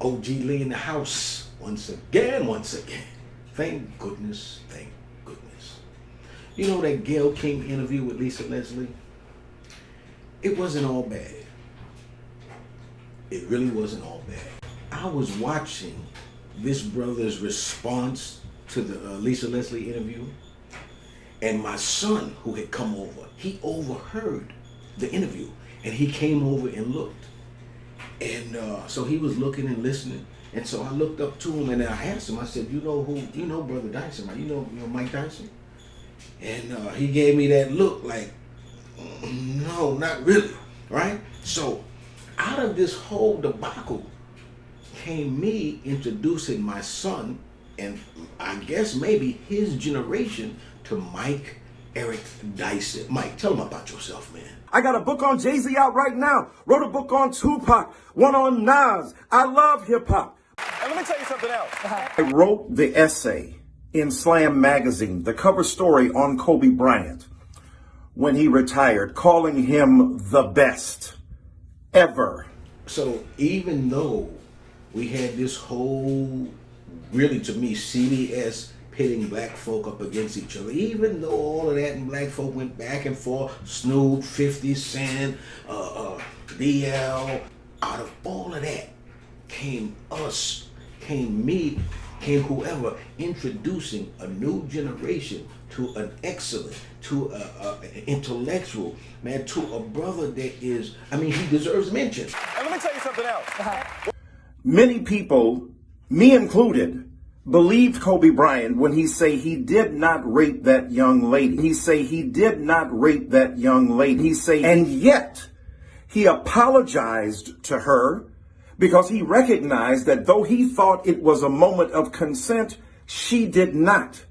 OG Lee in the house once again. Thank goodness. You know that Gayle King interview with Lisa Leslie? It wasn't all bad. It really wasn't all bad. I was watching this brother's response to the Lisa Leslie interview, and my son, who had come over, he overheard the interview, and he came over and looked. And so he was looking and listening, and so I looked up to him and I asked him, I said, you know Brother Dyson, right? You know Mike Dyson? And he gave me that look like, no, not really, right? So out of this whole debacle came me introducing my son, and I guess maybe his generation, to Mike Eric Dyson. Mike, tell him about yourself, man. I got a book on Jay-Z out right now. Wrote a book on Tupac, one on Nas. I love hip-hop. And let me tell you something else. I wrote the essay in Slam magazine, the cover story on Kobe Bryant when he retired, calling him the best ever. So even though we had this whole, really to me, CBS pitting black folk up against each other, even though all of that and black folk went back and forth, Snoop, 50 Cent, DL, out of all of that came us, came me, came whoever, introducing a new generation to an excellent, to an intellectual, man, to a brother that is, I mean, he deserves mention. And let me tell you something else. Many people, me included, believed Kobe Bryant when he say he did not rape that young lady. He say he did not rape that young lady. He say, and yet he apologized to her because he recognized that though he thought it was a moment of consent, she did not.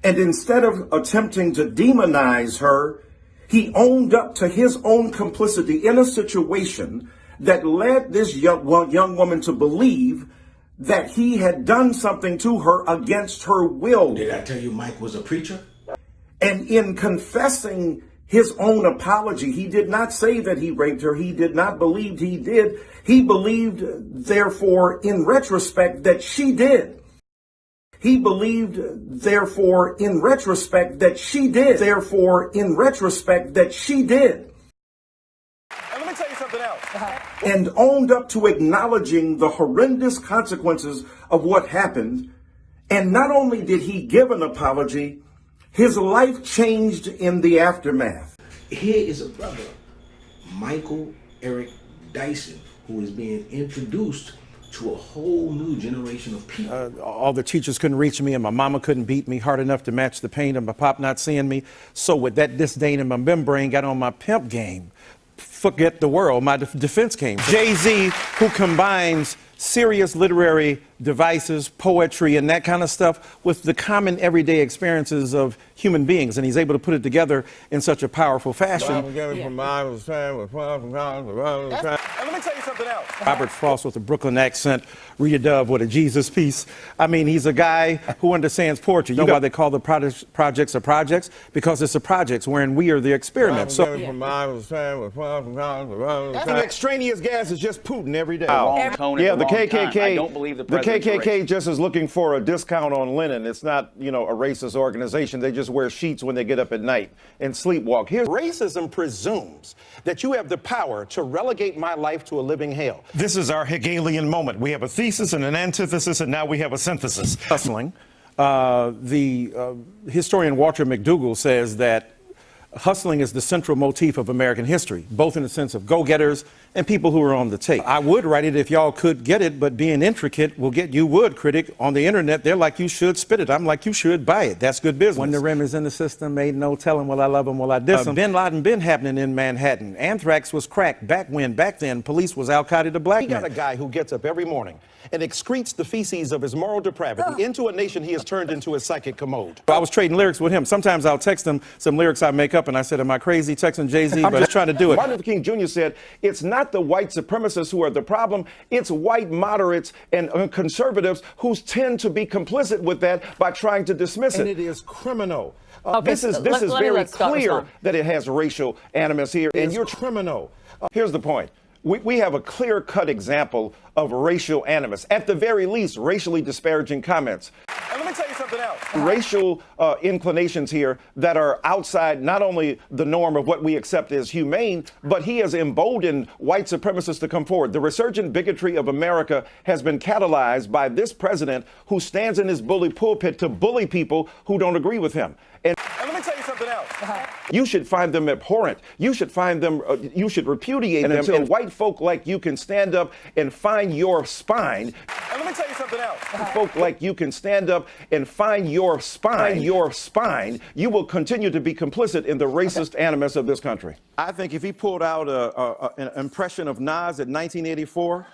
And instead of attempting to demonize her, he owned up to his own complicity in a situation that led this young woman to believe that he had done something to her against her will. Did I tell you Mike was a preacher? And in confessing his own apology, he did not say that he raped her. He did not believe he did. He believed, therefore, in retrospect, that she did. He believed, therefore, in retrospect, that she did. Therefore, in retrospect, that she did. And let me tell you something else. And owned up to acknowledging the horrendous consequences of what happened. And not only did he give an apology, his life changed in the aftermath. Here is a brother, Michael Eric Dyson, who is being introduced to a whole new generation of people. All the teachers couldn't reach me, and my mama couldn't beat me hard enough to match the pain of my pop not seeing me. So with that disdain in my membrane, got on my pimp game. Forget the world, my defense came. Jay-Z, who combines serious literary devices, poetry, and that kind of stuff with the common everyday experiences of human beings, and he's able to put it together in such a powerful fashion. And let me tell you something else. Robert Frost with a Brooklyn accent, Rita Dove with a Jesus piece. I mean, he's a guy who understands poetry. You know why they call the projects projects? Because it's a projects wherein we are the experiment. So That's an extraneous gas is just Putin every day. Yeah, the KKK. I don't believe the KKK just is looking for a discount on linen. It's not, a racist organization. They just wear sheets when they get up at night and sleepwalk. Racism presumes that you have the power to relegate my life to a living hell. This is our Hegelian moment. We have a thesis and an antithesis, and now we have a synthesis. Hustling. The historian Walter McDougall says that hustling is the central motif of American history, both in the sense of go-getters and people who are on the take. I would write it if y'all could get it, but being intricate will get you would critic. On the internet, they're like, you should spit it. I'm like, you should buy it. That's good business. When the rim is in the system, ain't no telling will I love him, will I diss him. Bin Laden been happening in Manhattan. Anthrax was crack back then, police was Al-Qaeda to black men. We got a guy who gets up every morning and excretes the feces of his moral depravity into a nation he has turned into a psychic commode. I was trading lyrics with him. Sometimes I'll text him some lyrics I make up, and I said, am I crazy texting Jay-Z? But I'm just trying to do it. Martin Luther King Jr. said, it's not the white supremacists who are the problem, it's white moderates and conservatives who tend to be complicit with that by trying to dismiss it. And it is criminal. This is very clear that it has racial animus here, and you're criminal. Criminal. Here's the point. We have a clear-cut example of racial animus, at the very least, racially disparaging comments. And let me tell you something else. Racial inclinations here that are outside not only the norm of what we accept as humane, but he has emboldened white supremacists to come forward. The resurgent bigotry of America has been catalyzed by this president who stands in his bully pulpit to bully people who don't agree with him. And let me tell you something else. you should find them abhorrent. You should find them, you should repudiate them until white folk like you can stand up and find your spine. And let me tell you something else. Folk like you can stand up and find your spine, you will continue to be complicit in the racist animus of this country. I think if he pulled out an impression of Nas in 1984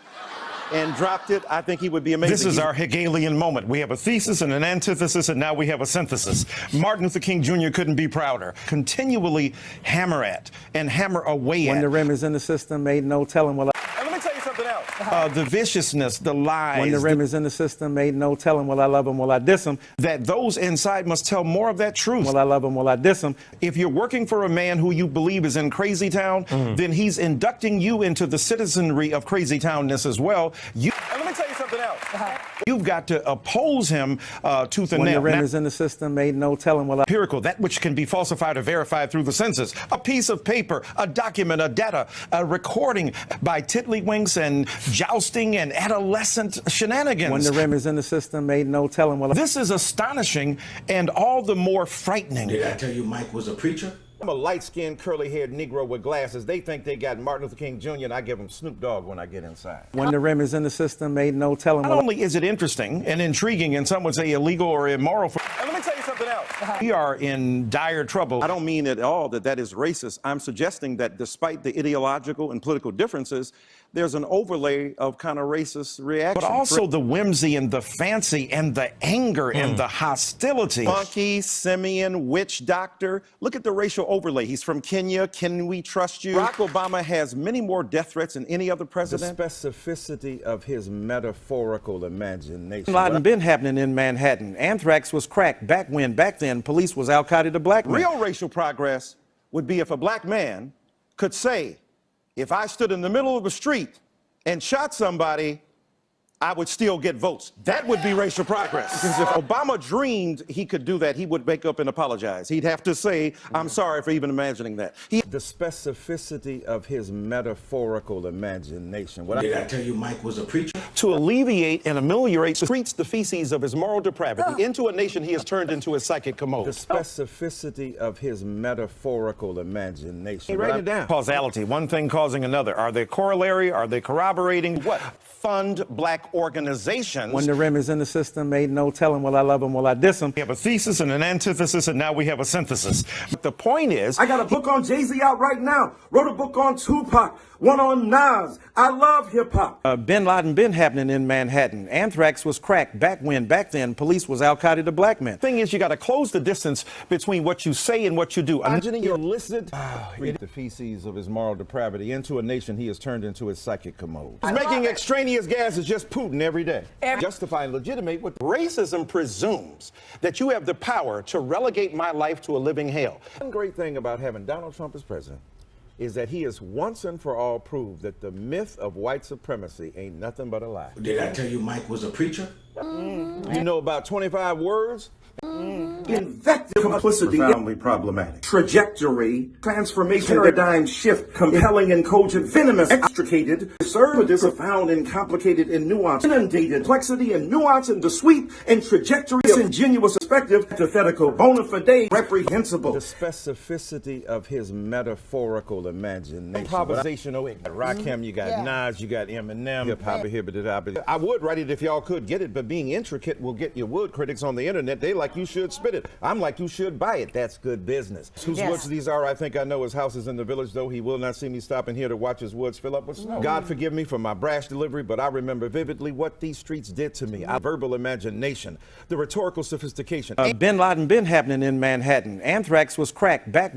and dropped it, I think he would be amazing. This is our Hegelian moment. We have a thesis and an antithesis, and now we have a synthesis. Martin Luther King Jr. couldn't be prouder. Continually hammer at and hammer away at. When the rim is in the system, ain't no telling. Well, And let me tell you something else. The viciousness, the lies. when the rim is in the system, ain't no telling. Will I love him? Will I diss him? that those inside must tell more of that truth. Will I love him? Will I diss him? If you're working for a man who you believe is in Crazy Town, then he's inducting you into the citizenry of Crazy Townness as well. And let me tell you something else. You've got to oppose him tooth and When nail. the rim Now, is in the system, ain't no telling. Will I? empirical, that which can be falsified or verified through the census. A piece of paper, a document, a data, a recording by tiddlywinks and jousting and adolescent shenanigans. When the rim is in the system, ain't no telling. Will I? This is astonishing and all the more frightening. Did I tell you Mike was a preacher? I'm a light-skinned, curly-haired Negro with glasses. They think they got Martin Luther King Jr., and I give them Snoop Dogg when I get inside. When the rim is in the system, ain't no telling. Not Will I? only is it interesting and intriguing, and some would say illegal or immoral, And let me tell you something else. we are in dire trouble. I don't mean at all that that is racist. I'm suggesting that despite the ideological and political differences, there's an overlay of kind of racist reaction. But also the whimsy and the fancy and the anger and the hostility. Funky, simian, witch doctor. Look at the racial overlay. He's from Kenya. Can we trust you? Barack Obama has many more death threats than any other president. The specificity of his metaphorical imagination. Laden been happening in Manhattan. Anthrax was cracked back then police was Al Qaeda to black men. Real racial progress would be if a black man could say, if I stood in the middle of the street and shot somebody, I would still get votes. That would be racial progress. Because if Obama dreamed he could do that, he would wake up and apologize. He'd have to say, I'm sorry for even imagining that. The specificity of his metaphorical imagination. Did I tell you Mike was a preacher? To alleviate and ameliorate secretes the feces of his moral depravity into a nation he has turned into his psychic commode. The specificity of his metaphorical imagination. Write it down. Causality, one thing causing another. Are they corollary? Are they corroborating? What? Fund black organizations. When the rim is in the system, ain't no telling. Will I love him? Will I diss him? We have a thesis and an antithesis, and now we have a synthesis. But the point is, I got a book on Jay-Z out right now. Wrote a book on Tupac, one on Nas. I love hip hop. Bin Laden been happening in Manhattan. Anthrax was cracked back then police was Al Qaeda to black men. thing is, you got to close the distance between what you say and what you do. Imagining you're listed, read the feces of his moral depravity into a nation he has turned into his psychic commode. He's making extraneous gases just Putin every day. Justify and legitimate what racism presumes that you have the power to relegate my life to a living hell. One great thing about having Donald Trump as president is that he has once and for all proved that the myth of white supremacy ain't nothing but a lie. Did I tell you Mike was a preacher? You know about 25 words? Invective complicity, profoundly problematic. Trajectory, transformation, paradigm shift, compelling and cogent, venomous, extricated, conservative, profound and complicated and nuanced, inundated, complexity and nuance and the sweep and trajectory, disingenuous perspective, antithetical, bona fide, reprehensible. The specificity of his metaphorical imagination. Improvisational. You got Rakim, you got Nas, you got Eminem, I would write it if y'all could get it, but being intricate will get your wood critics on the internet. They like you should spit it. I'm like you should buy it. That's good business. Whose woods these are, I think I know. His house is in the village, though he will not see me stopping here to watch his woods fill up with snow. God forgive me for my brash delivery, but I remember vividly what these streets did to me. Our verbal imagination, the rhetorical sophistication nation. Bin Laden been happening in Manhattan. Anthrax was crack back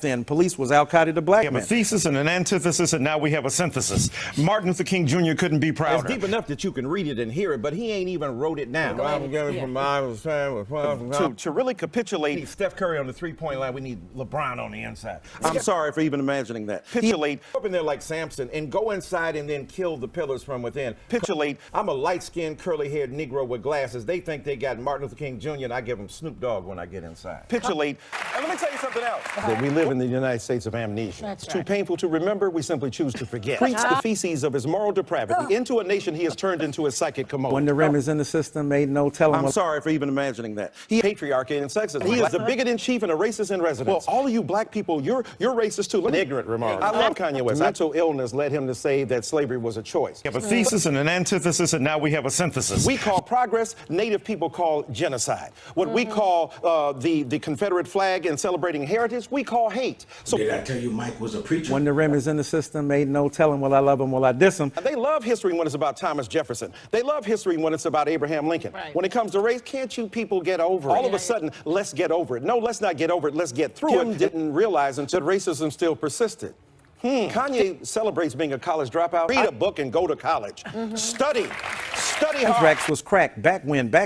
then police was Al Qaeda to black We have men. a thesis and an antithesis, and now we have a synthesis. Martin Luther King Jr. couldn't be It's prouder. deep enough that you can read it and hear it, but he ain't even wrote it down. To really capitulate. Steph Curry on the three-point line. We need LeBron on the inside. I'm sorry for even imagining that. Capitulate. Up in there like Samson and go inside and then kill the pillars from within. Capitulate. I'm a light-skinned, curly-haired Negro with glasses. They think they got Martin Luther King Jr. and I give them Snoop Dogg when I get inside. Capitulate. And let me tell you something else. That we live in the United States of amnesia. That's Too right. painful to remember, we simply choose to forget. Preach the feces of his moral depravity into a nation he has turned into a psychic commode. When the rim is in the system, ain't no telling. I'm sorry for even imagining that. He patriarchy and sexism. He is the bigot in chief and a racist in residence. Well, all of you black people, you're racist too. An ignorant remark. I love Kanye West. Mental illness led him to say that slavery was a choice. We have a thesis and an antithesis, and now we have a synthesis. We call progress, Native people call genocide. What we call the Confederate flag and celebrating heritage, we call hate. So Did I tell you Mike was a preacher? When the rim is in the system, ain't no telling will I love him, will I diss him. they love history when it's about Thomas Jefferson. They love history when it's about Abraham Lincoln. Right. When it comes to race, can't you people get over it? All of a sudden, let's get over it. No, let's not get over it. Let's get through it. Didn't realize until racism still persisted. Kanye celebrates being a college dropout. Read a book and go to college. Study hard. Anthrax was crack back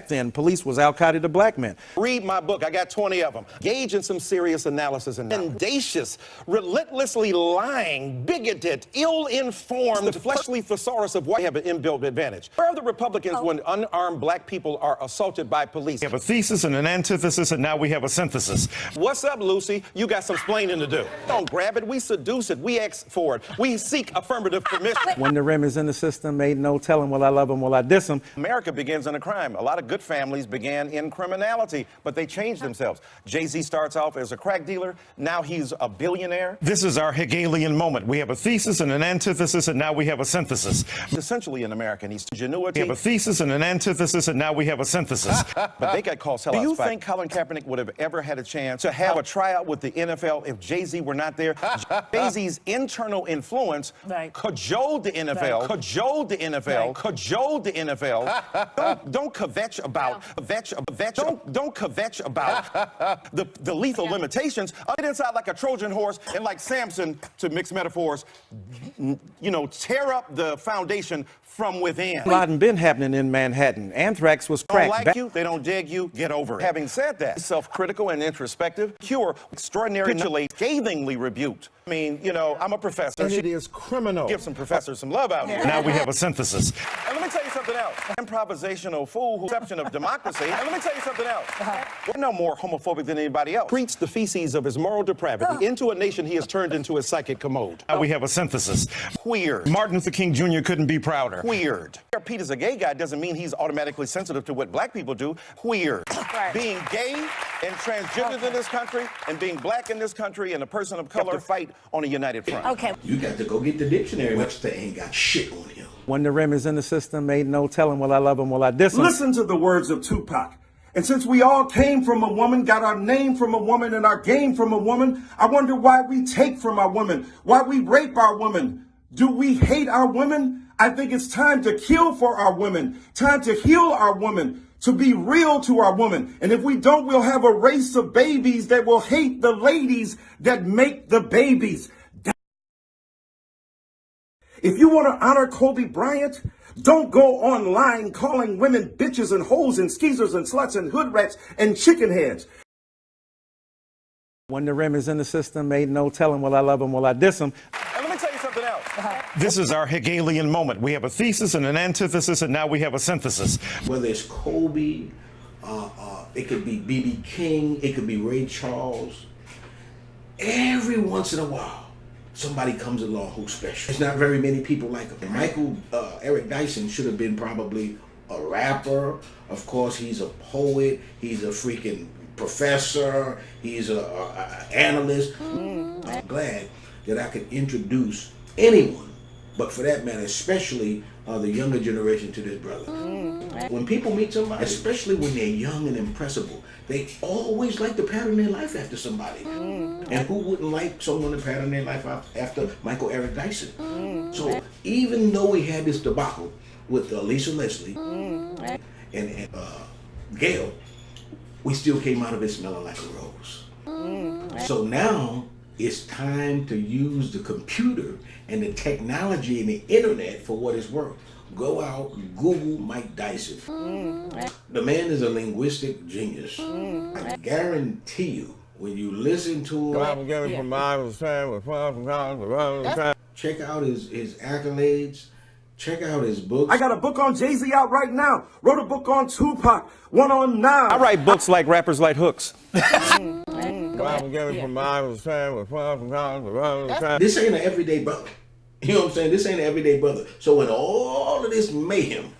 then police was Al Qaeda to black men. Read my book. I got 20 of them. Engage in some serious analysis and mendacious, relentlessly lying, bigoted, ill-informed, fleshly thesaurus of white have an inbuilt advantage. Where are the Republicans when unarmed black people are assaulted by police? We have a thesis and an antithesis, and now we have a synthesis. What's up, Lucy? You got some splaining to do. Don't grab it. We seduce it. We ask for it. We seek affirmative permission. When the rim is in the system, ain't no telling will I love him, will I diss him. America begins in a crime. A lot of good families began in criminality, but they changed themselves. Jay-Z starts off as a crack dealer. Now he's a billionaire. This is our Hegelian moment. We have a thesis and an antithesis, and now we have a synthesis. Essentially an American. He's ingenuity. We have a thesis and an antithesis, and now we have a synthesis. But they got called sellouts. Do you think Colin Kaepernick would have ever had a chance to have a tryout with the NFL if Jay-Z were not there? Jay-Z's internal influence cajoled the NFL, cajoled the NFL, cajoled the NFL. Don't kvetch about don't kvetch about the lethal limitations. Get inside like a Trojan horse and like Samson, to mix metaphors, tear up the foundation from within. Bin Laden been happening in Manhattan. Anthrax was They don't crack like you, they don't dig you, get over it. Having said that, self-critical and introspective, cure, extraordinary, scathingly rebuked. I mean, I'm a professor. And it is criminal. Give some professors some love out here. Now we have a synthesis. And let me tell you something else. Improvisational fool who's exception of democracy. And let me tell you something else. We're no more homophobic than anybody else. Preach the feces of his moral depravity into a nation he has turned into a psychic commode. Now we have a synthesis. Weird. Martin Luther King Jr. couldn't be prouder. Weird. Pete is a gay guy doesn't mean he's automatically sensitive to what black people do. Weird. Right. Being gay and transgender in this country and being black in this country and a person of color fight on a united front. Okay. You got to go get the dictionary. Webster ain't got shit on him. When the rim is in the system, ain't no telling will I love him, will I diss him. Listen to the words of Tupac. And since we all came from a woman, got our name from a woman, and our game from a woman, I wonder why we take from our women, why we rape our women. Do we hate our women? I think it's time to kill for our women, time to heal our women, to be real to our women. And if we don't, we'll have a race of babies that will hate the ladies that make the babies. If you want to honor Kobe Bryant, don't go online calling women bitches and hoes and skeezers and sluts and hood rats and chicken heads. When the rim is in the system, ain't no telling will I love him, will I diss him. And let me tell you something else. This is our Hegelian moment. We have a thesis and an antithesis, and now we have a synthesis. Whether it's Kobe, it could be B.B. King, it could be Ray Charles. Every once in a while, somebody comes along who's special. There's not very many people like him. Eric Dyson should have been probably a rapper. Of course, he's a poet. He's a freaking professor. He's an analyst. I'm glad that I could introduce anyone, but for that matter, especially the younger generation, to this brother. When people meet somebody, especially when they're young and impressible, they always like to pattern their life after somebody. And who wouldn't like someone to pattern their life after Michael Eric Dyson? So even though we had this debacle with Lisa Leslie and Gayle, we still came out of it smelling like a rose. So now it's time to use the computer and the technology and the internet for what it's worth. Go out, Google Mike Dyson. The man is a linguistic genius. I guarantee you, when you listen to him, check out his accolades, check out his books. I got a book on Jay-Z out right now. Wrote a book on Tupac, one on Nas. I write books like rappers like hooks. This ain't an everyday brother. You know what I'm saying? This ain't an everyday brother. So when all of this mayhem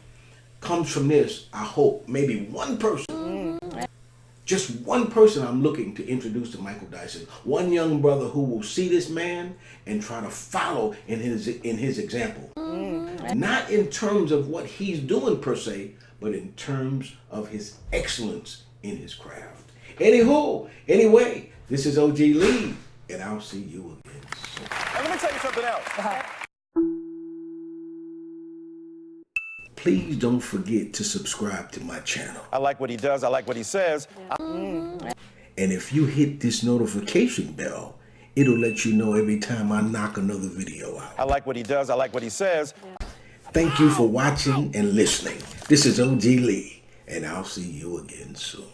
comes from this, I hope maybe one person, just one person I'm looking to introduce to Michael Dyson. One young brother who will see this man and try to follow in his example. Not in terms of what he's doing per se, but in terms of his excellence in his craft. Anyway, this is OG Lee, and I'll see you again soon. And let me tell you something else. Please don't forget to subscribe to my channel. I like what he does. I like what he says. And if you hit this notification bell, it'll let you know every time I knock another video out. I like what he does. I like what he says. Thank you for watching and listening. This is OG Lee, and I'll see you again soon.